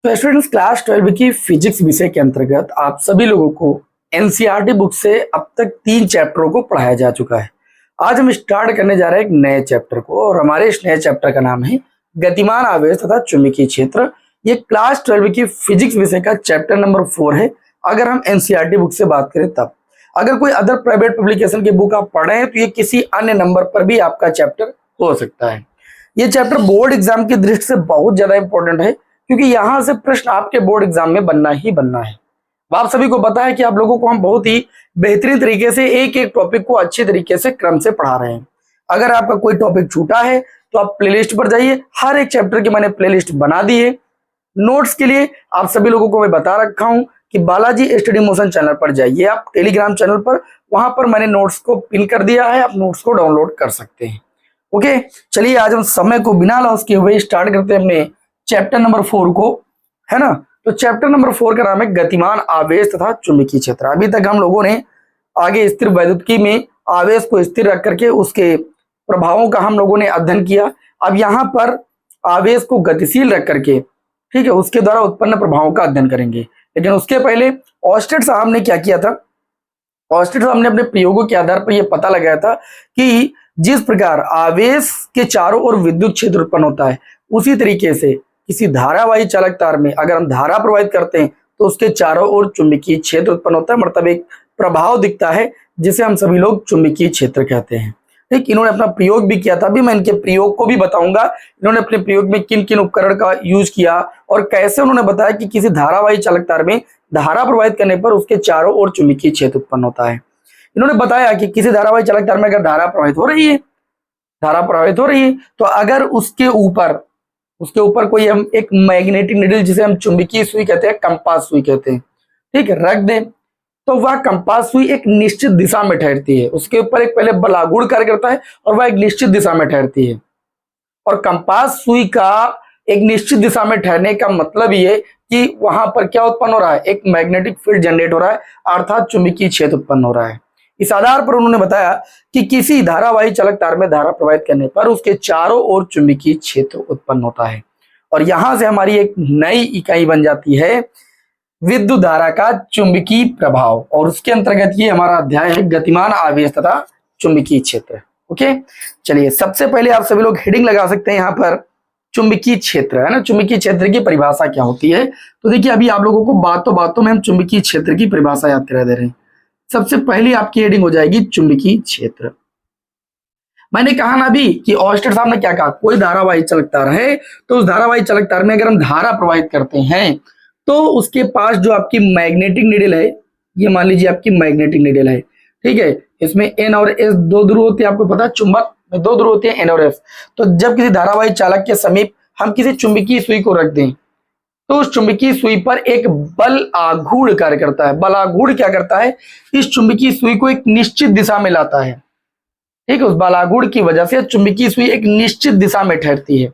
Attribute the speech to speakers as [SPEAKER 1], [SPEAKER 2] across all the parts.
[SPEAKER 1] तो students, class 12 की physics विषय के अंतर्गत आप सभी लोगों को एनसीईआरटी बुक से अब तक 3 चैप्टरों को पढ़ाया जा चुका है। आज हम स्टार्ट करने जा रहे हैं एक नए चैप्टर को, और हमारे इस नए चैप्टर का नाम है गतिमान आवेश तथा चुंबकीय क्षेत्र। ये क्लास 12 की फिजिक्स विषय का चैप्टर नंबर 4 है। अगर हम एनसीईआरटी बुक से बात करें तब, अगर कोई अदर प्राइवेट पब्लिकेशन की बुक आप पढ़ रहे हैं तो ये किसी अन्य नंबर पर भी आपका चैप्टर हो सकता है। ये चैप्टर बोर्ड एग्जाम की दृष्टि से बहुत ज्यादा इंपॉर्टेंट है, क्योंकि यहां से प्रश्न आपके बोर्ड एग्जाम में बनना ही बनना है। आप सभी को पता है कि आप लोगों को हम बहुत ही बेहतरीन तरीके से एक एक टॉपिक को अच्छी तरीके से क्रम से पढ़ा रहे हैं। अगर आपका कोई टॉपिक छूटा है तो आप प्लेलिस्ट पर जाइए, हर एक चैप्टर की मैंने प्लेलिस्ट बना दी है। नोट्स के लिए आप सभी लोगों को मैं बता रखा हूं कि बालाजी स्टडी मोशन चैनल पर जाइए, आप टेलीग्राम चैनल पर, वहां पर मैंने नोट्स को पिन कर दिया है, आप नोट्स को डाउनलोड कर सकते हैं। ओके, चलिए आज हम समय को बिना लॉस किए हुए स्टार्ट करते हैं अपने चैप्टर नंबर 4 को, है ना। तो चैप्टर नंबर 4 का नाम है गतिमान आवेश तथा चुंबकीय क्षेत्र। अभी तक हम लोगों ने आगे स्थिर वैद्युतिकी में आवेश को स्थिर रख करके उसके प्रभावों का हम लोगों ने अध्ययन किया। अब यहाँ पर आवेश को गतिशील रख करके, ठीक है, उसके द्वारा उत्पन्न प्रभावों का अध्ययन करेंगे। लेकिन उसके पहले ऑस्टेड साहब ने क्या किया था? ऑस्टेड साहब ने अपने प्रयोगों के आधार पर यह पता लगाया था कि जिस प्रकार आवेश के चारों ओर विद्युत क्षेत्र उत्पन्न होता है, उसी तरीके से किसी धारावाही चालक तार में अगर हम धारा प्रवाहित करते हैं तो उसके चारों ओर चुंबकीय क्षेत्र उत्पन्न होता है, मतलब एक प्रभाव दिखता है जिसे हम सभी लोग चुंबकीय क्षेत्र कहते हैं। ठीक, इन्होंने अपना प्रयोग भी किया था, अभी मैं इनके प्रयोग को भी बताऊंगा। इन्होंने अपने प्रयोग में किन किन उपकरण का यूज किया और कैसे उन्होंने बताया कि किसी धारावाही चालक तार में धारा प्रवाहित करने पर उसके चारों ओर चुंबकीय क्षेत्र उत्पन्न होता है। इन्होंने बताया कि किसी धारावाही चालक तार में अगर धारा प्रवाहित हो रही है, तो अगर उसके ऊपर कोई हम एक मैग्नेटिक निडल, जिसे हम चुंबकीय सुई कहते हैं, कंपास सुई कहते हैं, ठीक है, रख दें तो वह कंपास सुई एक निश्चित दिशा में ठहरती है। उसके ऊपर एक पहले बलागुड़ कार्य करता है और वह एक निश्चित दिशा में ठहरती है। और कंपास सुई का एक निश्चित दिशा में ठहरने का मतलब ये कि वहां पर क्या उत्पन्न हो रहा है, एक मैग्नेटिक फील्ड जनरेट हो रहा है, अर्थात चुंबकीय क्षेत्र उत्पन्न हो रहा है। इस आधार पर उन्होंने बताया कि किसी धारावाही चालक तार में धारा प्रवाहित करने पर उसके चारों ओर चुंबकीय क्षेत्र उत्पन्न होता है। और यहां से हमारी एक नई इकाई बन जाती है विद्युत धारा का चुंबकीय प्रभाव, और उसके अंतर्गत ये हमारा अध्याय है गतिमान आवेश तथा चुंबकीय क्षेत्र। ओके, चलिए सबसे पहले आप सभी लोग हेडिंग लगा सकते हैं यहाँ पर, चुंबकीय क्षेत्र, है ना। चुंबकीय क्षेत्र की परिभाषा क्या होती है? तो देखिए, अभी आप लोगों को बातों बातों में हम चुंबकीय क्षेत्र की परिभाषा याद करा दे रहे हैं। सबसे पहली आपकी हेडिंग हो जाएगी चुंबकीय क्षेत्र। मैंने कहा ना अभी कि ऑस्टेड साहब ने क्या कहा, कोई धारावाही चालक तार है तो उस धारावाही चालक तार में अगर हम धारा प्रवाहित करते हैं तो उसके पास जो आपकी मैग्नेटिक निडल है, ये मान लीजिए आपकी मैग्नेटिक निडल है, ठीक है, इसमें एन और एस दो ध्रुव होते हैं। आपको पता है चुंबक में दो ध्रुव होते हैं, एन और एस। तो जब किसी धारावाही चालक के समीप हम किसी चुंबकीय सुई को रख दें तो उस चुंबकीय सुई पर एक बल आघूर्ण कार्य करता है। बल आघूर्ण क्या करता है? इस चुंबकीय सुई को एक निश्चित दिशा में लाता है, ठीक है। उस बल आघूर्ण की वजह से चुंबकीय सुई एक निश्चित दिशा में ठहरती है,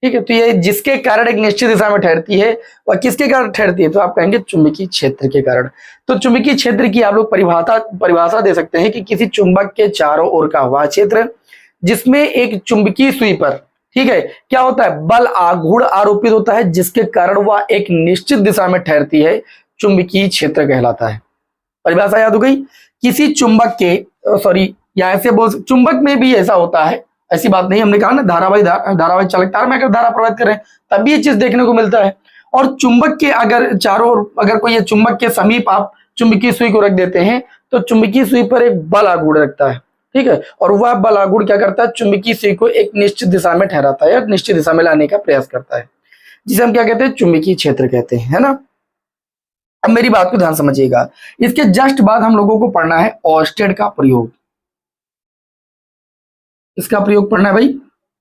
[SPEAKER 1] ठीक है। तो ये जिसके कारण एक निश्चित दिशा में ठहरती है, वह किसके कारण ठहरती है? तो आप कहेंगे चुंबकीय क्षेत्र के कारण। तो चुंबकीय क्षेत्र की आप लोग परिभाषा दे सकते हैं कि किसी चुंबक के चारों ओर का वह क्षेत्र जिसमें एक चुंबकीय सुई पर, ठीक है, क्या होता है, बल आघूर्ण आरोपित होता है, जिसके कारण वह एक निश्चित दिशा में ठहरती है, चुंबकीय क्षेत्र कहलाता है। परिभाषा याद हो गई? किसी चुंबक के या ऐसे बोल, चुंबक में भी ऐसा होता है, ऐसी बात नहीं, हमने कहा ना धारावाही चालक तार में अगर धारा प्रवाहित करें तब भी ये चीज देखने को मिलता है। और चुंबक के अगर चारों ओर, अगर कोई चुंबक के समीप आप चुंबकीय सुई को रख देते हैं तो चुंबकीय सुई पर एक बल आघूर्ण रखता है, ठीक है, और वह बल आघूर्ण क्या करता है, चुंबकीय सुई को एक निश्चित दिशा में ठहराता है, निश्चित दिशा में लाने का प्रयास करता है, जिसे हम क्या कहते हैं, चुंबकीय क्षेत्र कहते हैं, है ना। अब मेरी बात को ध्यान समझिएगा, इसके जस्ट बाद हम लोगों को पढ़ना है ऑस्टेड का प्रयोग। इसका प्रयोग पढ़ना है भाई,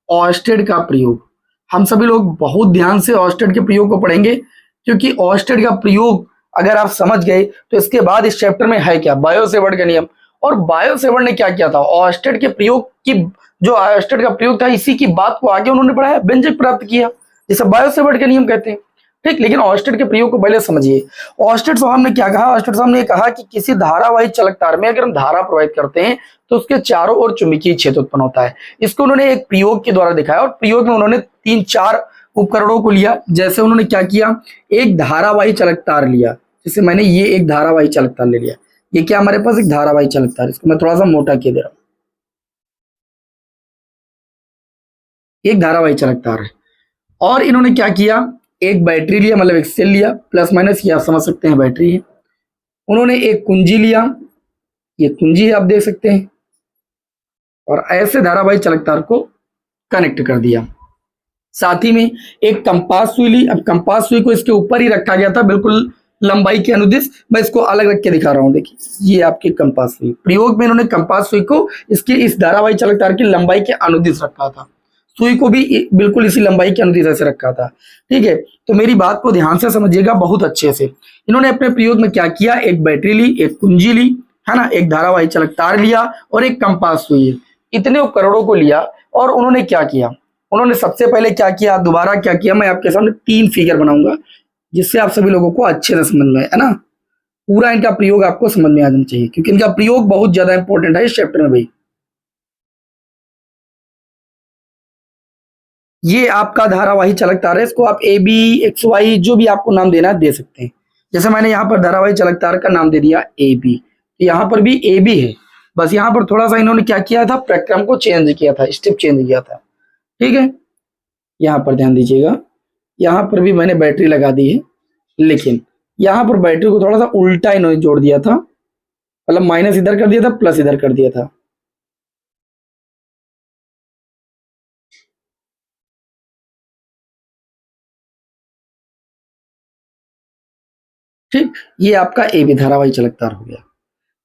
[SPEAKER 1] ऑस्टेड का प्रयोग। हम सभी लोग बहुत ध्यान से ऑस्टेड के प्रयोग को पढ़ेंगे, क्योंकि ऑस्टेड का प्रयोग अगर आप समझ गए तो इसके बाद इस चैप्टर में है क्या, बायो-सेवर्ट का नियम। और बायो-सेवर्ट ने क्या किया था, ऑस्टेड के प्रयोग की, जो ऑस्टेड का प्रयोग था, इसी की बात को आगे उन्होंने बढ़ाया, व्यंजक प्राप्त किया, जिसे बायो-सेवर्ट का नियम कहते हैं, ठीक। लेकिन ऑस्टेड के प्रयोग को पहले समझिए। ऑस्टेड साहब ने क्या कहा? ऑस्टेड साहब ने कहा कि किसी धारावाही चालक तार में अगर हम धारा प्रवाहित करते हैं तो उसके चारों ओर चुंबकीय क्षेत्र उत्पन्न होता है। इसको उन्होंने एक प्रयोग के द्वारा दिखाया, और प्रयोग में उन्होंने 3-4 उपकरणों को लिया। जैसे उन्होंने क्या किया, एक धारावाही चालक तार लिया। जैसे मैंने ये एक धारावाही चालक तार ले लिया, ये क्या हमारे पास एक धारावाही चालक तार, इसको मैं थोड़ा सा मोटा किया दे रहा हूं, एक धारावाही चालक तार है। और इन्होंने क्या किया, एक बैटरी लिया, मतलब एक सेल लिया, प्लस माइनस ये आप समझ सकते हैं बैटरी है। उन्होंने एक कुंजी लिया, ये कुंजी है आप देख सकते हैं, और ऐसे धारावाही चालक तार को कनेक्ट कर दिया। साथ ही में एक कंपास सुई ली। अब कंपास सुई को इसके ऊपर ही रखा गया था, बिल्कुल लंबाई के अनुदिश। मैं इसको अलग रख के दिखा रहा हूं, देखिए ये आपकी कंपास सुई। प्रयोग में इन्होंने कंपास सुई को इसके इस धारावाही चालक तार की लंबाई के अनुदिश रखा था, सुई को भी बिल्कुल इसी लंबाई के अनुदिश ऐसे रखा था। ठीक है, तो मेरी बात को ध्यान से समझिएगा बहुत अच्छे से। इन्होंने अपने प्रयोग में क्या किया, एक बैटरी ली, एक कुंजी ली, है ना, एक धारावाही चालक तार लिया और एक कंपास सुई, इतने उपकरणों को लिया। और उन्होंने क्या किया, उन्होंने सबसे पहले क्या किया, दोबारा क्या किया, मैं आपके सामने 3 फिगर बनाऊंगा जिससे आप सभी लोगों को अच्छे से समझ में, है ना, पूरा इनका प्रयोग आपको समझ में आ जाना चाहिए, क्योंकि इनका प्रयोग बहुत ज्यादा इंपॉर्टेंट है इस चैप्टर में भाई। ये आपका धारावाही चालक तार है, इसको आप ए बी एक्स वाई जो भी आपको नाम देना है दे सकते हैं। जैसे मैंने यहाँ पर धारावाही चालक तार का नाम दे दिया ए बी, यहाँ पर भी ए बी है, बस यहाँ पर थोड़ा सा इन्होंने क्या किया था, प्रक्रम को चेंज किया था, स्टेप चेंज किया था। ठीक है, यहाँ पर ध्यान दीजिएगा, यहाँ पर भी मैंने बैटरी लगा दी है, लेकिन यहाँ पर बैटरी को थोड़ा सा उल्टा इन्होंने जोड़ दिया था, मतलब माइनस इधर कर दिया था, प्लस इधर कर दिया था। ठीक, ये आपका ए बी धारावाही चालक तार हो गया।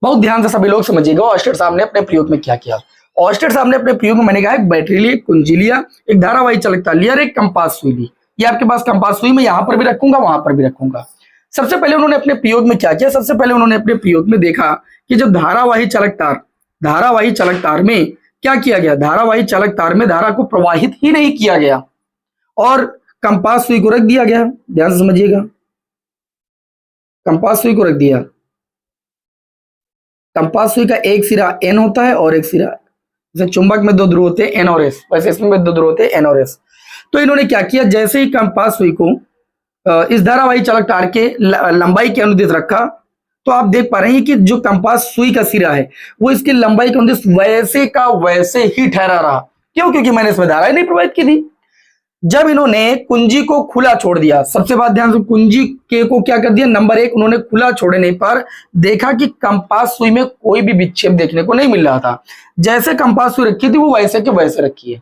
[SPEAKER 1] बहुत ध्यान से सभी लोग समझिएगा ऑस्टेड साहब ने अपने प्रयोग में क्या किया। ऑस्टेड साहब ने अपने प्रयोग में मैंने कहा एक बैटरी ली, एक कुंजी लिया, एक धारावाही चालक तार लिया और एक कंपास सुई ली। ये आपके पास कंपास सुई मैं यहाँ पर भी रखूंगा, वहां पर भी रखूंगा। सबसे पहले उन्होंने अपने प्रयोग में क्या किया, सबसे पहले उन्होंने अपने प्रयोग में देखा कि जो धारावाही चालक तार में क्या किया गया, धारावाही चालक तार में धारा को प्रवाहित ही नहीं किया गया और कंपास सुई को रख दिया गया। ध्यान से समझिएगा, कंपास सुई को रख दिया। कंपास सुई का एक सिरा एन होता है और एक सिरा, जैसे चुंबक में 2 ध्रुव होते हैं एन और एस, वैसे इसमें भी 2 ध्रुव होते हैं एन और एस। तो इन्होंने क्या किया, जैसे ही कंपास सुई को इस धारावाही चालक तार के लंबाई के अनुदिश रखा, तो आप देख पा रहे हैं कि जो कंपास सुई का सिरा है वो इसकी लंबाई के अनुदिश वैसे का वैसे ही ठहरा रहा। क्यों, क्योंकि मैंने इसमें धारा ही नहीं प्रवाहित की थी। जब इन्होंने कुंजी को खुला छोड़ दिया, सबसे बात ध्यान से, कुंजी के को क्या कर दिया, नंबर 1 उन्होंने खुला छोड़ने पर देखा कि कंपास सुई में कोई भी विक्षेप देखने को नहीं मिल रहा था। जैसे कंपास सुई रखी थी वो वैसे के वैसे रखी है।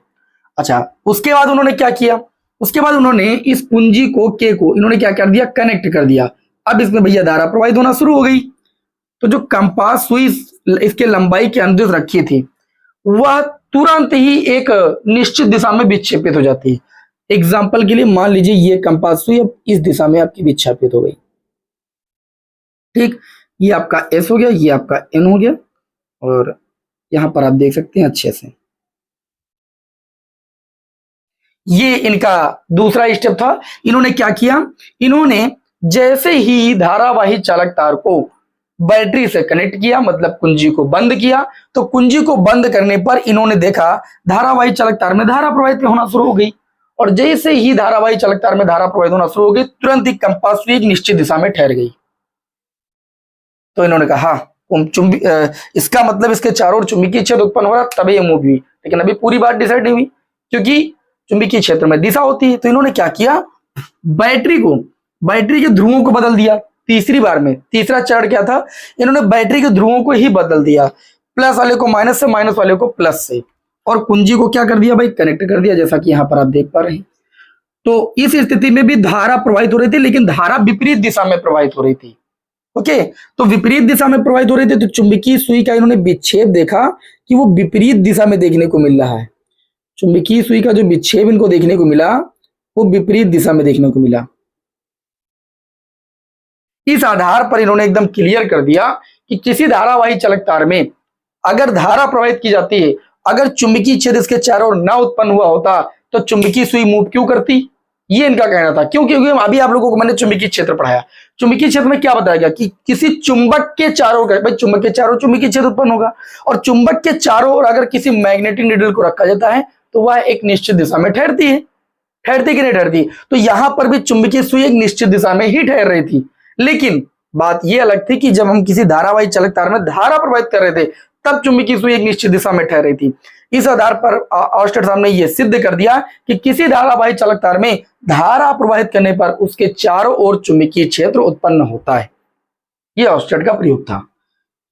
[SPEAKER 1] अच्छा, उसके बाद उन्होंने क्या किया, उसके बाद उन्होंने इस कुंजी को के को इन्होंने क्या कर दिया, कनेक्ट कर दिया। अब इसमें भैया धारा प्रवाहित होना शुरू हो गई। तो जो कंपास सुई इसके लंबाई के अनुदिश रखी थी वह तुरंत ही एक निश्चित दिशा में विक्षेपित हो जाती है। एग्जाम्पल के लिए मान लीजिए ये कंपास सुई अब इस दिशा में आपकी विक्षेपित हो गई। ठीक, ये आपका एस हो गया, ये आपका एन हो गया, और यहां पर आप देख सकते हैं अच्छे से ये इनका दूसरा स्टेप था। इन्होंने क्या किया, इन्होंने जैसे ही धारावाही चालक तार को बैटरी से कनेक्ट किया, मतलब कुंजी को बंद किया, तो कुंजी को बंद करने पर इन्होंने देखा धारावाही चालक तार में धारा प्रवाहित होना शुरू हो गई। और जैसे ही धारावाही चालक तार में धारा प्रवाहित होना शुरू हो गई, तुरंत ही कंपास सुई एक निश्चित दिशा में ठहर गई। तो इन्होंने कहा इसका मतलब इसके चारों ओर चुंबकीय क्षेत्र उत्पन्न हो रहा, तभी ये मूव हुई। लेकिन अभी पूरी बात डिसाइड नहीं हुई, क्योंकि चुंबकीय क्षेत्र में दिशा होती है। तो इन्होंने क्या किया, बैटरी के ध्रुवों को बदल दिया। तीसरी बार में तीसरा चरण क्या था, इन्होंने बैटरी के ध्रुवों को ही बदल दिया, प्लस वाले को माइनस से, माइनस वाले को प्लस से, और कुंजी को क्या कर दिया भाई, कनेक्ट कर दिया, जैसा कि यहां पर आप देख पा रहे हैं। तो इस स्थिति में भी धारा प्रवाहित हो रही थी, लेकिन धारा विपरीत दिशा में प्रवाहित हो रही थी। ओके, तो विपरीत दिशा में प्रवाहित हो रही थी, तो चुंबकीय सुई का इन्होंने विक्षेप देखा कि वो विपरीत दिशा में देखने को मिल रहा है। चुंबकीय सुई का जो विक्षेप इनको देखने को मिला वो विपरीत दिशा में देखने को मिला। इस आधार पर इन्होंने एकदम क्लियर कर दिया कि किसी धारावाही चालक तार में अगर धारा प्रवाहित की जाती है, अगर चुंबकीय क्षेत्र इसके चारों ओर ना उत्पन्न हुआ होता तो चुंबकीय सुई मूव क्यों करती, ये इनका कहना था। क्यों, क्योंकि अभी आप लोगों को मैंने चुंबकीय क्षेत्र पढ़ाया, चुंबकीय क्षेत्र में क्या बताया गया कि किसी चुंबक के चारों ओर, भाई चुंबक के चारों चुंबकीय क्षेत्र उत्पन्न होगा, और चुंबक के चारों ओर अगर किसी मैग्नेटिक नीडल को रखा जाता है तो वह एक निश्चित दिशा में ठहरती है। ठहरती कि नहीं ठहरती? तो यहां पर भी चुंबकीय सुई एक निश्चित दिशा में ही ठहर रही थी, लेकिन बात यह अलग थी कि जब हम किसी धारावाही चालक तार में धारा प्रवाहित कर रहे थे तब चुंबकीय सुई एक निश्चित दिशा में ठहर रही थी। इस आधार पर ऑस्टेड साहब ने यह सिद्ध कर दिया कि किसी धारावाही चालक तार में धारा प्रवाहित करने पर उसके चारों ओर चुंबकीय क्षेत्र उत्पन्न होता है। यह ऑस्टेड का प्रयोग था।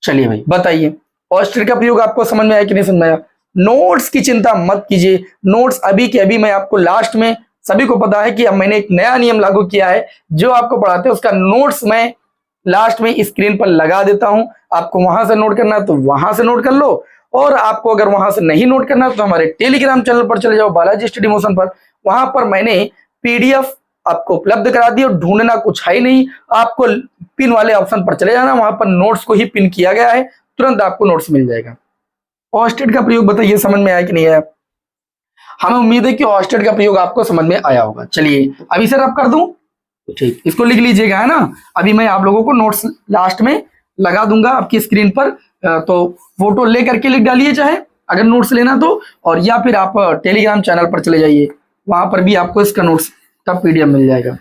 [SPEAKER 1] चलिए भाई बताइए, ऑस्टेड का प्रयोग आपको समझ में आया कि नहीं समझ में आया? नोट्स की चिंता मत कीजिए, नोट्स अभी के अभी मैं आपको लास्ट में, सभी को पता है कि अब मैंने एक नया नियम लागू किया है, जो आपको पढ़ाते हैं उसका नोट्स मैं लास्ट में स्क्रीन पर लगा देता हूं। आपको वहां से नोट करना है तो वहां से नोट कर लो, और आपको अगर वहां से नहीं नोट करना तो हमारे टेलीग्राम चैनल पर चले जाओ, बालाजी स्टडी मोशन पर। वहां पर मैंने पीडीएफ आपको उपलब्ध करा दी, और ढूंढना कुछ है ही नहीं, आपको पिन वाले ऑप्शन पर चले जाना, वहां पर नोट्स को ही पिन किया गया है, तुरंत आपको नोट्स मिल जाएगा। ऑस्टेड का प्रयोग बताइए समझ में आया कि नहीं आया? हमें उम्मीद है कि ऑस्टेड का प्रयोग आपको समझ में आया होगा। चलिए अभी सर आप कर दूं, ठीक, इसको लिख लीजिएगा, है ना? अभी मैं आप लोगों को नोट्स लास्ट में लगा दूंगा आपकी स्क्रीन पर, तो फोटो ले करके लिख डालिए चाहे अगर नोट्स लेना तो, और या फिर आप टेलीग्राम चैनल पर चले जाइए, वहां पर भी आपको इसका नोट्स का पीडीएफ मिल जाएगा।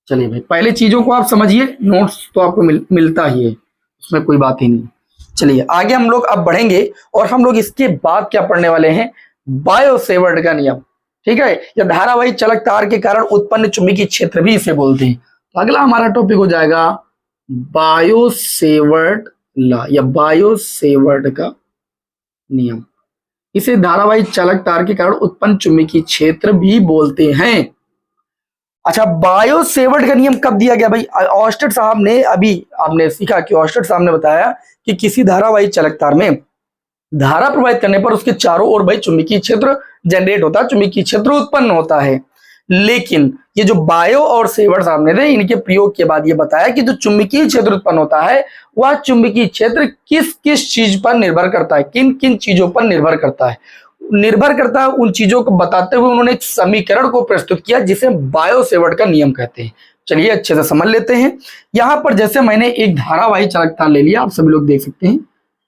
[SPEAKER 1] चलिए भाई, पहले चीजों को आप समझिए, नोट्स तो आपको मिलता ही है, उसमें कोई बात ही नहीं। चलिए आगे हम लोग अब बढ़ेंगे, और हम लोग इसके बाद क्या पढ़ने वाले हैं? बायो-सेवर्ट का नियम, ठीक है, या धारावाही चालक तार के कारण उत्पन्न चुंबकीय क्षेत्र भी इसे बोलते हैं। तो अगला हमारा टॉपिक हो जाएगा बायो-सेवर्ट लॉ, या बायो-सेवर्ट का नियम। इसे धारावाही चालक तार के कारण उत्पन्न चुंबकीय क्षेत्र भी बोलते हैं। अच्छा, बायो-सेवर्ट का नियम कब दिया गया भाई? ऑस्टेड साहब ने, अभी आपने सीखा कि ऑस्टेड साहब ने बताया कि किसी धारावाही चालक तार में धारा प्रवाहित करने पर उसके चारों ओर भाई चुंबकीय क्षेत्र जनरेट होता है, चुंबकीय क्षेत्र उत्पन्न होता है। लेकिन ये जो बायो और सेवर्ट साहब ने थे, इनके प्रयोग के बाद ये बताया कि जो चुंबकीय क्षेत्र उत्पन्न होता है वह चुंबकीय क्षेत्र किस किस चीज पर निर्भर करता है, किन किन चीजों पर निर्भर करता है। निर्भर करता है उन चीजों को बताते हुए उन्होंने एक समीकरण को प्रस्तुत किया जिसे बायो-सेवर्ट का नियम कहते हैं। चलिए अच्छे से समझ लेते हैं। यहां पर जैसे मैंने एक धारावाही चालक तार ले लिया, आप सभी लोग देख सकते हैं,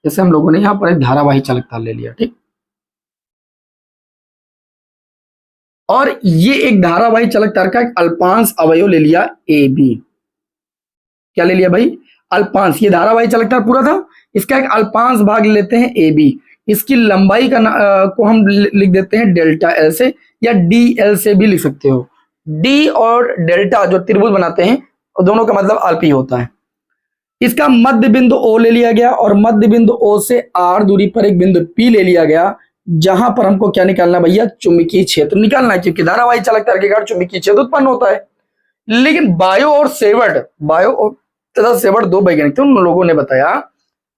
[SPEAKER 1] जैसे हम लोगों ने यहां पर एक धारावाही चालक तार ले लिया, ठीक, और ये एक धारावाही चालक तार का एक अल्पांश अवयव ले लिया ए बी। क्या ले लिया भाई? अल्पांश। ये धारावाही चालक तार पूरा था, इसका एक अल्पांश भाग लेते हैं ए बी। इसकी लंबाई का को हम लिख देते हैं डेल्टा एल से, या डी एल से भी लिख सकते हो। डी और डेल्टा जो त्रिभुज बनाते हैं, दोनों का मतलब आरपी होता है। इसका मध्य बिंदु ओ ले लिया गया, और मध्य बिंदु ओ से आर दूरी पर एक बिंदु पी ले लिया गया, जहां पर हमको क्या निकालना भैया? चुंबकीय क्षेत्र निकालना है, क्योंकि धारावाही चालक तार के कारण चुंबकीय क्षेत्र उत्पन्न होता है। लेकिन बायो और सेवर्ट, बायो तथा सेवर्ट दो वैज्ञानिक थे, उन लोगों ने बताया,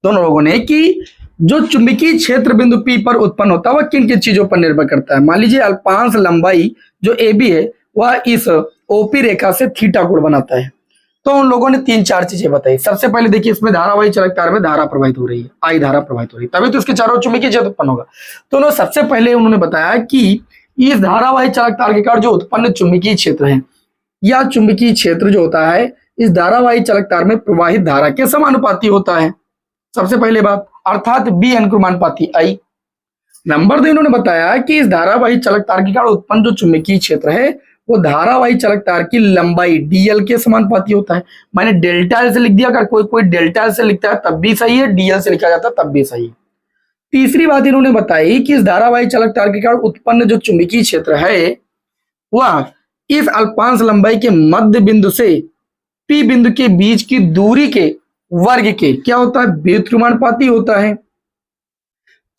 [SPEAKER 1] दोनों लोगों ने, कि जो चुंबकीय क्षेत्र बिंदु पी पर उत्पन्न होता है वह किन किन चीजों पर निर्भर करता है। मान लीजिए अल्पांश लंबाई जो ए बी है वह इस ओपी रेखा से थीटा कोण बनाता है। तो उन लोगों ने तीन चार चीजें बताई। सबसे पहले देखिए, इसमें धारावाही चालक तार में धारा प्रवाहित हो रही है, आई धारा प्रवाहित हो रही है, तभी तो इसके चारों चुंबकीय क्षेत्र उत्पन्न होगा। तो उन्होंने सबसे पहले उन्होंने बताया कि इस धारावाही चालक तार के कारण जो उत्पन्न चुंबकीय क्षेत्र है, या चुंबकीय क्षेत्र जो होता है इस धारावाही चालक तार में प्रवाहित धारा के समानुपाती होता है। सबसे पहले बात, अर्थात बी अनुक्रमानुपाती आई। नंबर 2, इन्होंने बताया कि इस धारावाही चालक तार के कारण उत्पन्न जो चुंबकीय क्षेत्र है वो धारावाही चालक तार की लंबाई डीएल के समानुपाती होता है। मैंने डेल्टा एल से लिख दिया, अगर कोई डेल्टा एल से लिखता है तब भी सही है, डीएल से लिखा जाता है तब भी सही है। तीसरी बात इन्होंने बताई कि इस धारावाही चालक तार के कारण उत्पन्न जो चुंबकीय क्षेत्र है वह इस अल्पांश लंबाई के मध्य बिंदु से पी बिंदु के बीच की दूरी के वर्ग के क्या होता है? व्युत्क्रमानुपाती होता है।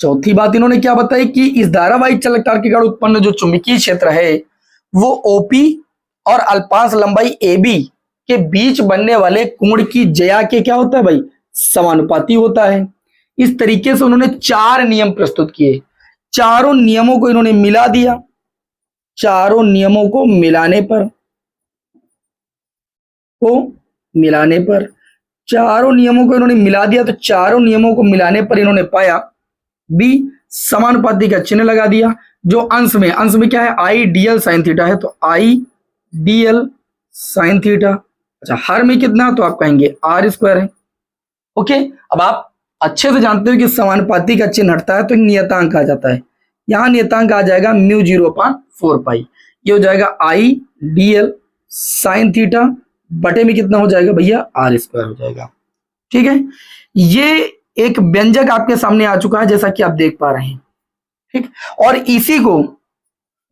[SPEAKER 1] चौथी बात इन्होंने क्या बताई कि इस धारावाही चालक तार के कारण उत्पन्न जो चुंबकीय क्षेत्र है वो ओपी और अल्पांश लंबाई ए बी के बीच बनने वाले कोण की ज्या के क्या होता है भाई? समानुपाती होता है। इस तरीके से उन्होंने चार नियम प्रस्तुत किए। चारों नियमों को इन्होंने मिला दिया। चारों नियमों को मिलाने पर चारों नियमों को इन्होंने मिला दिया। तो चारों नियमों को मिलाने पर इन्होंने पाया बी समानुपाती का चिन्ह लगा दिया। जो अंश में क्या है? आई डीएल साइन थीटा है, तो आई डीएल साइन थीटा। अच्छा, हर में कितना? तो आप कहेंगे आर स्क्वायर है। ओके, अब आप अच्छे से जानते हो कि समानुपाती का चिन्ह हटता है तो नियतांक आ जाता है। यहां नियतांक आ जाएगा म्यू 0/4 पाई। ये हो जाएगा I D L sine theta बटे में कितना हो जाएगा भैया आर स्क्वायर हो जाएगा। ठीक है, ये एक व्यंजक आपके सामने आ चुका है जैसा कि आप देख पा रहे हैं। ठीक, और इसी को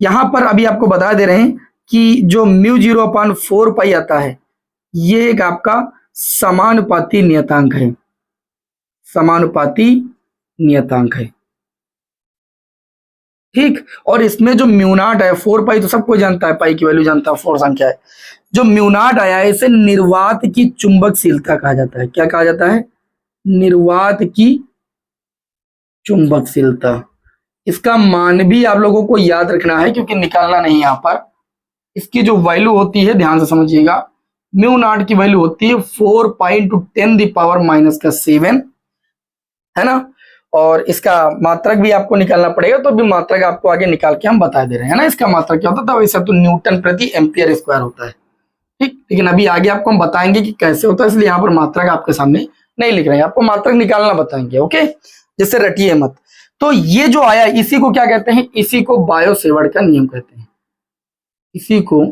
[SPEAKER 1] यहां पर अभी आपको बता दे रहे हैं कि जो μ0/4 आता है ये एक आपका समानुपाती नियतांक है, समानुपाती नियतांक है। ठीक, और इसमें जो म्यू0 है 4 तो सबको जानता है, पाई की वैल्यू जानता है, 4 संख्या है। जो म्यू0 आया है इसे निर्वात की चुंबकशीलता कहा जाता है। क्या कहा जाता है? निर्वात की चुंबकशीलता। इसका मान भी आप लोगों को याद रखना है क्योंकि निकालना नहीं यहाँ पर। इसकी जो वैल्यू होती है ध्यान से समझिएगा, म्यू0 की वैल्यू होती है 4 पाई इंटू 10⁻⁻7 है ना। और इसका मात्रक भी आपको निकालना पड़ेगा, तो भी मात्रक आपको आगे निकाल के हम बता दे रहे हैं ना। इसका मात्रक क्या होता था? वैसे तो न्यूटन प्रति एम्पियर स्क्वायर होता है। ठीक, लेकिन अभी आगे आपको हम बताएंगे कि कैसे होता है, इसलिए यहाँ पर मात्रक आपके सामने नहीं लिख रहे हैं, आपको मात्रक निकालना बताएंगे। ओके, जिससे रटिए मत। तो ये जो आया इसी को क्या कहते हैं? इसी को बायो-सेवर्ट का नियम कहते हैं। इसी को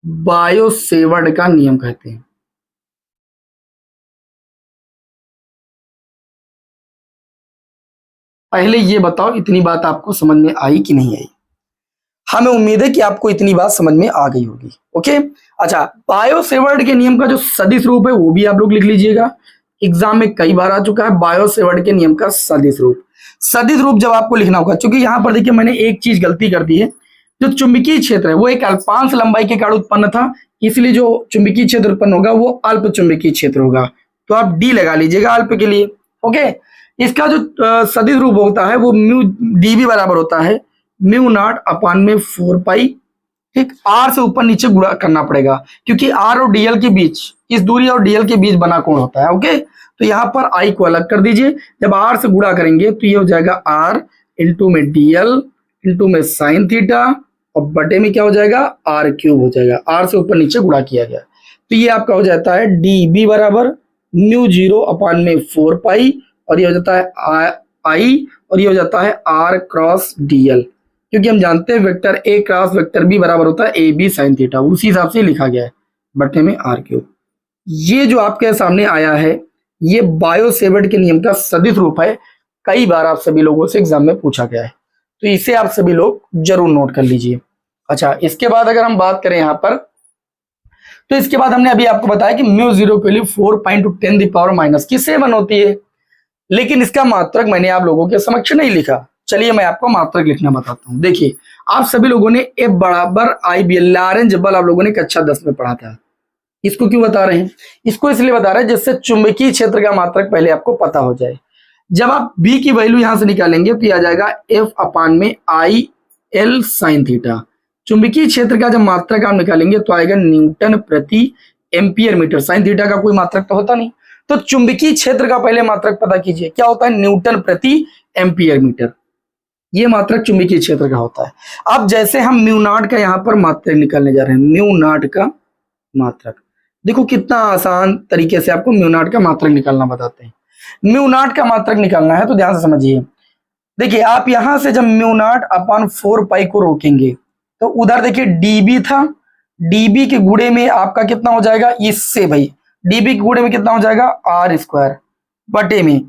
[SPEAKER 1] बायो-सेवर्ट का नियम कहते हैं। पहले ये बताओ इतनी बात आपको समझ में आई कि नहीं आई? हमें उम्मीद है कि आपको इतनी बात समझ में आ गई होगी। ओके, अच्छा, बायो-सेवर्ट के नियम का जो सदिश रूप है वो भी आप लोग लिख लीजिएगा, एग्जाम में कई बार आ चुका है। बायो-सेवर्ट के नियम का सदिश रूप, सदिश रूप जब आपको लिखना होगा, क्योंकि यहाँ पर देखिए मैंने एक चीज गलती कर दी है। जो चुंबकीय क्षेत्र है वो एक अल्पांश लंबाई के कारण उत्पन्न था, इसलिए जो चुंबकीय क्षेत्र उत्पन्न होगा वो अल्प चुंबकीय क्षेत्र होगा, तो आप डी लगा लीजिएगा अल्प के लिए। ओके, इसका जो सदिश रूप होता है वो म्यू डी भी बराबर होता है μ0/4 ठीक, आर से ऊपर नीचे गुणा करना पड़ेगा क्योंकि आर और डीएल के बीच, इस दूरी और डीएल के बीच बना कोण होता है। ओके, तो यहाँ पर आई को अलग कर दीजिए, जब आर से गुणा करेंगे तो ये हो जाएगा आर इंटू में डीएल इंटू में साइन थीटा और बटे में क्या हो जाएगा आर क्यूब हो जाएगा। आर से ऊपर नीचे गुणा किया गया तो ये आपका हो जाता है डी बी बराबर μ0/4 और ये हो जाता है आई और ये हो जाता है आर क्रॉस डीएल, क्योंकि हम जानते हैं vector A cross vector B बराबर होता है ए बी साइन थीटा, उसी हिसाब से लिखा गया है बटे में आर क्यूब। ये जो आपके सामने आया है ये बायो-सेवर्ट के नियम का सदिश रूप है, कई बार आप सभी लोगों से एग्जाम में पूछा गया है, तो इसे आप सभी लोग जरूर नोट कर लीजिए। अच्छा, इसके बाद अगर हम बात करें यहाँ पर, तो इसके बाद हमने अभी आपको बताया कि μ0 के लिए 4 × 10⁻⁻7 होती है, लेकिन इसका मात्रक मैंने आप लोगों के समक्ष नहीं लिखा। चलिए मैं आपको मात्रक लिखना बताता हूं। देखिए, आप सभी लोगों ने F बराबर आई बी लॉरेंज बल आप लोगों ने कक्षा 10 में पढ़ा था। इसको क्यों बता रहे हैं? इसको इसलिए बता रहे हैं जिससे चुंबकीय क्षेत्र का मात्रक पहले आपको पता हो जाए। जब आप B की वैल्यू यहां से निकालेंगे तो आ जाएगा F/I sin थीटा। चुंबकीय क्षेत्र का जब मात्रक आप निकालेंगे तो आएगा न्यूटन प्रति एम्पियर मीटर। साइन थीटा का कोई मात्रक तो होता नहीं, तो चुंबकीय क्षेत्र का पहले मात्रक पता कीजिए, क्या होता है? न्यूटन प्रति एम्पियर मीटर। ये मात्रक चुंबकीय क्षेत्र का होता है। अब जैसे हम μ0 का यहाँ पर मात्रक निकालने जा रहे हैं, μ0 का मात्रक, देखो कितना आसान तरीके से आपको μ0 का मात्रक निकालना बताते हैं। μ0 का मात्रक निकालना है तो ध्यान से समझिए। देखिए, आप यहां से जब μ0/4 को रोकेंगे तो उधर देखिए dB था, dB के गुणे में आपका कितना हो जाएगा? इससे भाई dB के गुणे में कितना हो जाएगा? आर स्क्वायर बटे में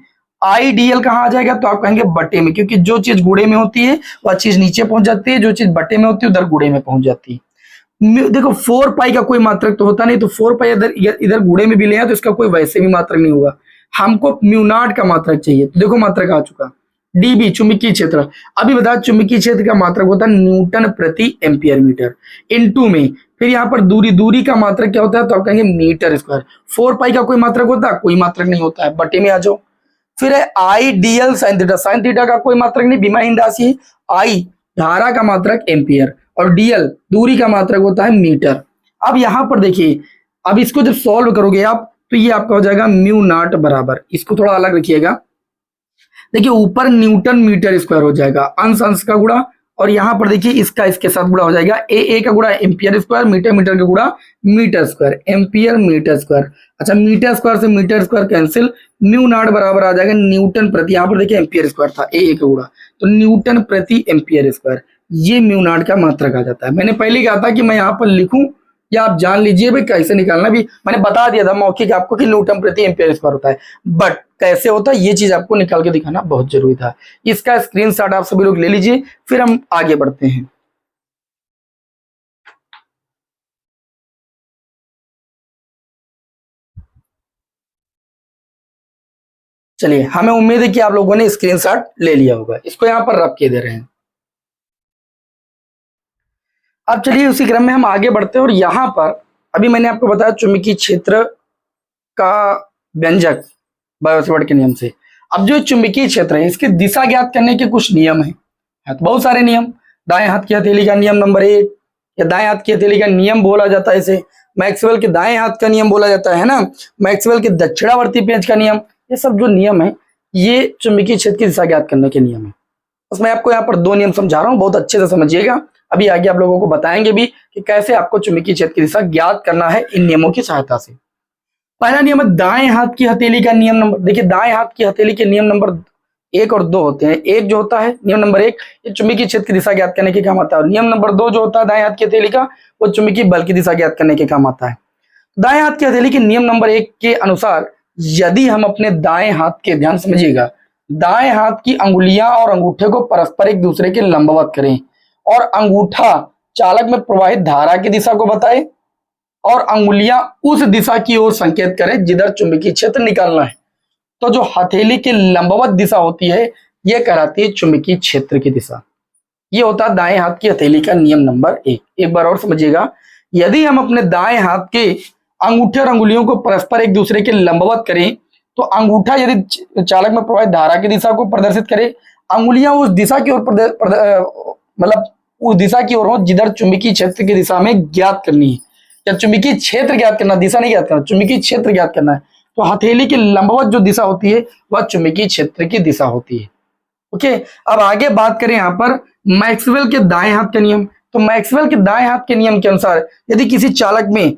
[SPEAKER 1] आई डीएल कहाँ आ जाएगा? तो आप कहेंगे बटे में, क्योंकि जो चीज गुणे में होती है वह चीज नीचे पहुंच जाती है, जो चीज बटे में होती है उधर गुणे में पहुंच जाती है। देखो 4 का कोई मात्रक तो होता नहीं, तो 4 इधर गुणे में भी ले तो इसका कोई वैसे भी मात्रक नहीं होगा। हमको μ0 का मात्रक चाहिए, तो देखो मात्रक आ चुका dB चुंबकीय क्षेत्र। अभी बता, चुंबकीय क्षेत्र का मात्रक होता है न्यूटन प्रति एम्पियर मीटर इनटू में, फिर यहाँ पर दूरी का मात्रक क्या होता है? तो आप कहेंगे मीटर स्क्वायर। 4 का कोई मात्रक होता है? कोई मात्रक नहीं होता है, बटे में आ जाओ। फिर है I DL sine theta. Sine theta का कोई मात्रक नहीं, विमाहीन राशि है। आई धारा का मात्रक एम्पियर और डीएल दूरी का मात्रक होता है मीटर। अब यहाँ पर देखिए, अब इसको जब सॉल्व करोगे आप तो ये आपका हो जाएगा μ0 बराबर, इसको थोड़ा अलग रखिएगा। देखिए, ऊपर न्यूटन मीटर स्क्वायर हो जाएगा, अंश अंश का गुणा, और यहाँ पर देखिए इसका इसके साथ गुणा हो जाएगा। ए का गुणा एम्पियर स्क्वायर, मीटर का गुणा meter square, ampere meter square. अच्छा, मीटर स्क्वायर से मीटर स्क्वायर कैंसिल, μ0 बराबर आ जाएगा न्यूटन प्रति, यहाँ पर देखिए एम्पियर स्क्वायर था, ए का गुणा, तो न्यूटन प्रति एम्पियर स्क्वायर। ये म्यू नॉट का मात्रक आ जाता है। मैंने पहले कहा था कि मैं यहाँ पर लिखूं या आप जान लीजिए भाई कैसे निकालना, भी मैंने बता दिया था मौखिक आपको कि न्यूटन प्रति एम्पियर स्क्वायर होता है, बट कैसे होता है ये चीज आपको निकाल के दिखाना बहुत जरूरी था। इसका स्क्रीनशॉट आप सभी लोग ले लीजिए, फिर हम आगे बढ़ते हैं। चलिए, हमें उम्मीद है कि आप लोगों ने स्क्रीनशॉट ले लिया होगा। इसको यहाँ पर रख के दे रहे हैं। अब चलिए उसी क्रम में हम आगे बढ़ते हैं, और यहाँ पर अभी मैंने आपको बताया चुंबकीय क्षेत्र का व्यंजक बायो-सेवर्ट के नियम से। अब जो चुंबकीय क्षेत्र है इसकी दिशा ज्ञात करने के कुछ नियम है, तो बहुत सारे नियम। दाएं हाथ की हथेली का नियम नंबर 1, या दाएं हाथ की हथेली का नियम बोला जाता है इसे। मैक्सवेल के दाएं हाथ का नियम बोला जाता है ना, मैक्सवेल के दक्षिणावर्ती पेंच का नियम। ये सब जो नियम है ये चुंबकीय क्षेत्र की दिशा ज्ञात करने के नियम है। बस मैं आपको यहाँ पर 2 नियम समझा रहा हूँ, बहुत अच्छे से समझिएगा। अभी आगे आप लोगों को बताएंगे भी कि कैसे आपको चुंबकीय क्षेत्र की दिशा ज्ञात करना है इन नियमों की सहायता से। पहला नियम है दाएं हाथ की हथेली का नियम नंबर। देखिए, दाएं हाथ की हथेली के नियम नंबर 1 और 2 होते हैं। एक जो होता है नियम नंबर 1, ये चुंबकीय क्षेत्र की दिशा ज्ञात करने के काम आता है। नियम नंबर 2 जो होता है दाएं हाथ की हथेली का, वो चुंबकीय बल की दिशा ज्ञात करने के काम आता है। दाएं हाथ की हथेली के नियम नंबर 1 के अनुसार यदि हम अपने दाएं हाथ के, ध्यान समझिएगा, दाएं हाथ की अंगुलियां और अंगूठे को परस्पर एक दूसरे के लंबवत करें, और अंगूठा चालक में प्रवाहित धारा की दिशा को बताए, और अंगुलियां उस दिशा की ओर संकेत करें जिधर चुंबकीय क्षेत्र निकालना है, तो जो हथेली की लंबवत दिशा होती है यह कहलाती है चुंबकीय क्षेत्र की दिशा। ये होता है दाएं हाथ की हथेली का नियम नंबर 1। एक बार और समझिएगा, यदि हम अपने दाएं हाथ के अंगूठे और अंगुलियों को परस्पर एक दूसरे के लंबवत करें, तो अंगूठा यदि चालक में प्रवाहित धारा की दिशा को प्रदर्शित करे, अंगुलियां उस दिशा की ओर मतलब उस दिशा की ओर हो जिधर चुंबकीय क्षेत्र की दिशा में ज्ञात करनी है, या चुंबकीय क्षेत्र ज्ञात करना, दिशा नहीं ज्ञात करना, चुंबकीय क्षेत्र ज्ञात करना है, तो हथेली की लंबवत जो दिशा होती है वह चुंबकीय क्षेत्र की दिशा होती है। ओके, अब आगे बात करें यहाँ पर मैक्सवेल के दाएं हाथ का नियम। तो मैक्सवेल के दाएं हाथ के नियम के अनुसार यदि किसी चालक में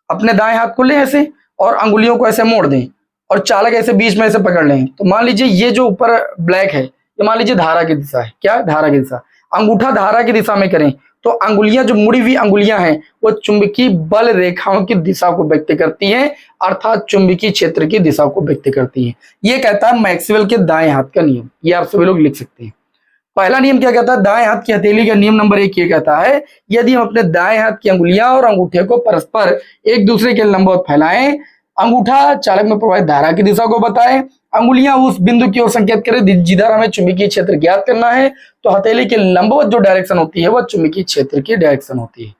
[SPEAKER 1] अपने दाएं हाथ को ले ऐसे और अंगुलियों को ऐसे मोड़ दें, और चालक ऐसे बीच में ऐसे पकड़ लें, तो मान लीजिए ये जो ऊपर ब्लैक है ये मान लीजिए धारा की दिशा है। क्या? धारा की दिशा। अंगूठा धारा की दिशा में करें तो अंगुलियां, जो मुड़ी हुई अंगुलियां हैं, वो चुंबकीय बल रेखाओं की दिशा को व्यक्त करती हैं, अर्थात चुंबकीय क्षेत्र की दिशा को व्यक्त करती हैं। ये कहता है मैक्सवेल के दाएं हाथ का नियम। ये आप सभी लोग लिख सकते हैं। पहला नियम क्या कहता है? दाएं हाथ की हथेली का नियम नंबर 1 ये कहता है, यदि हम अपने दाएं हाथ की अंगुलियां और अंगूठे को परस्पर एक दूसरे के लंबवत फैलाएं, अंगूठा चालक में प्रवाहित धारा की दिशा को बताए, अंगुलियां उस बिंदु की ओर संकेत करें जिधर हमें चुंबकीय क्षेत्र ज्ञात करना है, तो हथेली के लंबवत जो डायरेक्शन होती है वह चुंबकीय क्षेत्र की डायरेक्शन होती है।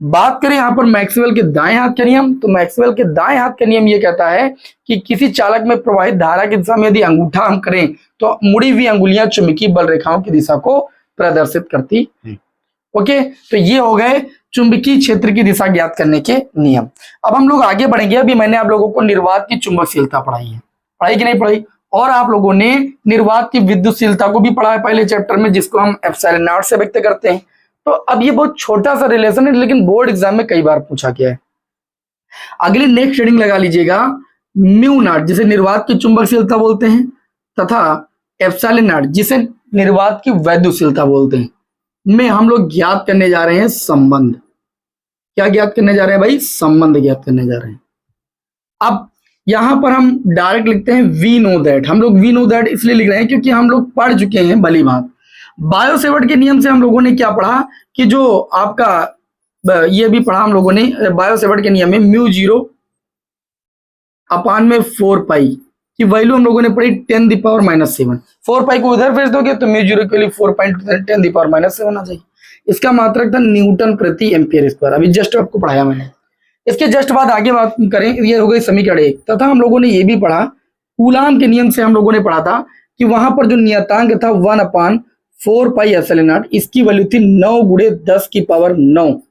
[SPEAKER 1] बात करें यहाँ पर मैक्सवेल के दाएं हाथ का नियम, तो मैक्सवेल के दाएं हाथ का नियम ये कहता है कि किसी चालक में प्रवाहित धारा की दिशा में यदि अंगूठा हम करें तो मुड़ी हुई अंगुलियां चुंबकीय बल रेखाओं की दिशा को प्रदर्शित करती हैं। ओके, तो ये हो गए चुंबकीय क्षेत्र की दिशा ज्ञात करने के नियम। अब हम लोग आगे बढ़ेंगे। अभी मैंने आप लोगों को निर्वात की चुंबकशीलता पढ़ाई है, पढ़ाई कि नहीं पढ़ाई? और आप लोगों ने निर्वात की विद्युतशीलता को भी पढ़ा है पहले चैप्टर में, जिसको हम एप्सिलॉन नॉट से व्यक्त करते हैं। तो अब ये बहुत छोटा सा रिलेशन है, लेकिन बोर्ड एग्जाम में कई बार पूछा गया है। अगली नेक्स्ट हेडिंग लगा लीजिएगा, म्यू नॉट जिसे निर्वात की चुंबकशीलता बोलते हैं, तथा एप्सिलॉन नॉट जिसे निर्वात की वैद्युतशीलता बोलते हैं, में हम लोग ज्ञात करने जा रहे हैं संबंध। क्या ज्ञात करने जा रहे हैं भाई? संबंध ज्ञात करने जा रहे हैं। अब यहां पर हम डायरेक्ट लिखते हैं वी नो दैट। हम लोग वी नो दैट इसलिए लिख रहे हैं क्योंकि हम लोग पढ़ चुके हैं भली भांति। बायो-सेवर्ट के नियम से हम लोगों ने क्या पढ़ा कि जो आपका ये भी पढ़ा हम लोगों ने बायो-सेवर्ट के नियम में म्यू 0 अपान में 4 पाई की वैल्यू हम लोगों ने पढ़ी 10⁻⁻7। 4 पाई को उधर भेज दोगे तो म्यू 0 के लिए 4.10⁻⁻7 आ जाएगी। इसका मात्रक था न्यूटन प्रति एम्पियर स्क्वायर। अभी जस्ट आपको पढ़ाया मैंने। इसके जस्ट बाद आगे बात करें, ये हो गई समीकरण 1। तथा हम लोगों ने ये भी पढ़ा, कूलाम के नियम से हम लोगों ने पढ़ा था कि वहां पर जो नियतांक था 1/4 पाई एप्सिलॉन नॉट, इसकी वैल्यू थी 9 × 10⁹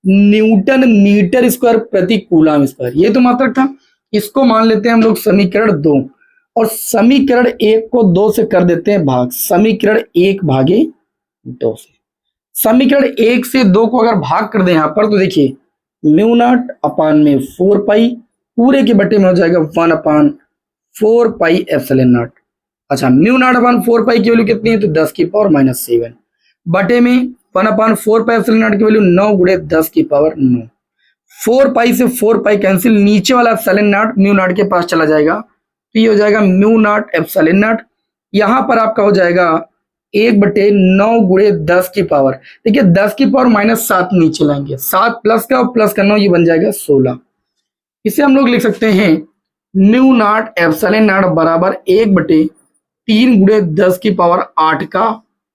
[SPEAKER 1] न्यूटन मीटर स्क्वायर प्रति कूलाम स्क्वायर। ये तो मात्रक था। इसको मान लेते हैं हम लोग समीकरण 2, और समीकरण 1 को 2 से कर देते हैं भाग। समीकरण 1/2 से, समीकरण 1 से 2 को अगर भाग कर दें यहां पर, तो देखिए म्यू नॉट अपान में 4 पाई पूरे के बटे में हो जाएगा 1/4 पाई एप्सिलॉन नॉट। अच्छा, म्यू नॉट अपान 4 पाई की वैल्यू कितनी है? तो 10⁻⁻7 बटे में 1/4πε0 की वैल्यू 9 गुणे 10 की पावर 9। 4 पाई से 4 पाई कैंसिल, नीचे वाला एप्सिलॉन नॉट म्यू नॉट के पास चला जाएगा, तो ये हो जाएगा म्यू नॉट एप्सिलॉन नॉट। यहां पर आपका हो जाएगा 1/9 गुणे 10 की पावर, देखिए 10 की पावर -7 नीचे लाएंगे, 7 प्लस का और प्लस का 9, ये बन जाएगा 16। इसे हम लोग लिख सकते हैं म्यू नॉट एप्सिलॉन नॉट बराबर 1/3 गुणे 10 की पावर 8 का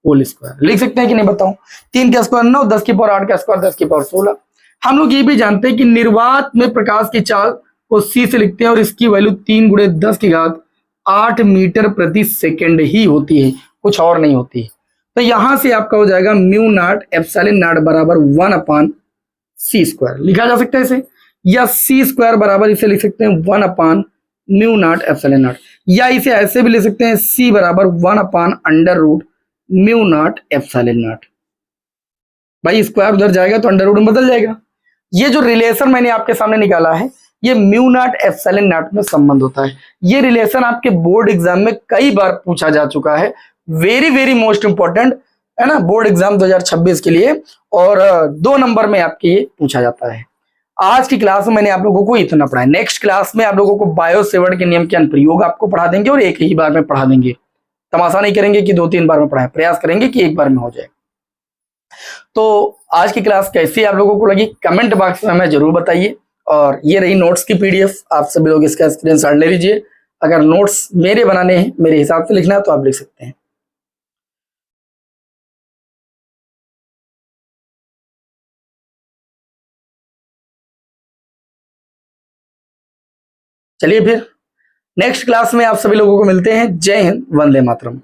[SPEAKER 1] होल स्क्वायर। लिख सकते हैं कि नहीं बताओ? 3 का स्क्वायर 9, 10 की पावर 8 का स्क्वायर 10 की पावर 16। हम लोग ये भी जानते हैं कि निर्वात में प्रकाश की चाल को c से लिखते हैं और इसकी वैल्यू 3 गुणे 10 की घात 8 मीटर प्रति सेकेंड ही होती है, कुछ और नहीं होती है। तो यहां से आपका हो जाएगा म्यू नॉट एप्सिलॉन नॉट बराबर 1/c²। लिखा जा सकता है इसे, या c² बराबर इसे लिख सकते हैं 1/म्यू नॉट एप्सिलॉन नॉट, या इसे ऐसे भी लिख सकते हैं c बराबर 1/√म्यू नॉट एप्सिलॉन नॉट। भाई स्क्वायर उधर जाएगा तो अंडर रूट में बदल जाएगा। ये जो रिलेशन मैंने आपके सामने निकाला है, ये म्यू नॉट एप्सिलॉन नॉट में संबंध होता है। ये रिलेशन आपके बोर्ड एग्जाम में कई बार पूछा जा चुका है, वेरी वेरी मोस्ट इंपॉर्टेंट है ना, बोर्ड एग्जाम 2026 के लिए, और 2 नंबर में आपके ये पूछा जाता है। आज की क्लास में मैंने आप लोगों को इतना पढ़ाया। नेक्स्ट क्लास में आप लोगों को बायो सेवर्ट के नियम के अनुप्रयोग आपको पढ़ा देंगे और एक ही बार में पढ़ा देंगे। तमाशा नहीं करेंगे कि 2-3 बार में पढ़ाएं, प्रयास करेंगे कि एक बार में हो जाए। तो आज की क्लास कैसी आप लोगों को लगी कमेंट बॉक्स में हमें जरूर बताइए। और ये रही नोट्स की पीडीएफ, आप सभी लोग इसका स्क्रीनशॉट ले लीजिए। अगर नोट्स मेरे बनाने हैं, मेरे हिसाब से लिखना है, तो आप लिख सकते हैं। चलिए फिर नेक्स्ट क्लास में आप सभी लोगों को मिलते हैं। जय हिंद, वंदे मातरम।